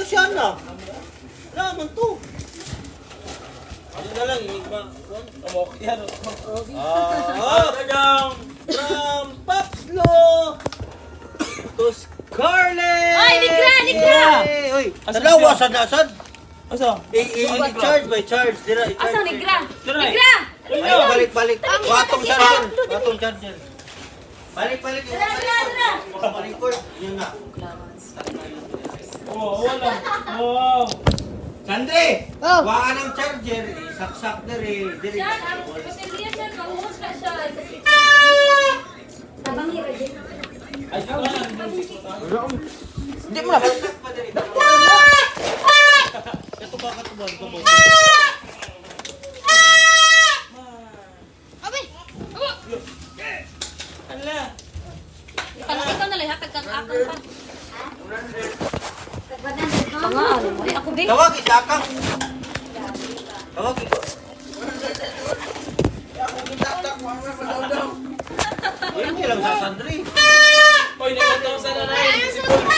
siya na. Naman to. Ano na lang, enigma. Kamok yan. From Papslo to Scarlett. Oy, Nigra! Oy, dalawa sa nasan? Asa? I-charge by charge. Dira, i-charge. Asa Nigra? Try. Nigra! Ay, balik. Watong charger. Watong charger. Balik. Dira! Record. Yun na. Oh, wala. Wow. Sandre! Oh. Waka ng charger. Saksak na rin. Diri. Yan, ang baterya siya, mahuhos na siya. Tabang hira din. Ay, wala. Hindi mo na. Saksak pa diri. Ito ba katubuan ko mo? Abi! Ala. Ikaw na lang, hatag kang akang pa. Pangaan, wala ako din. Tawagin sa akang. Tawagin ko. Yun lang sa Sandre. Hoy, nakatawa sa nanay.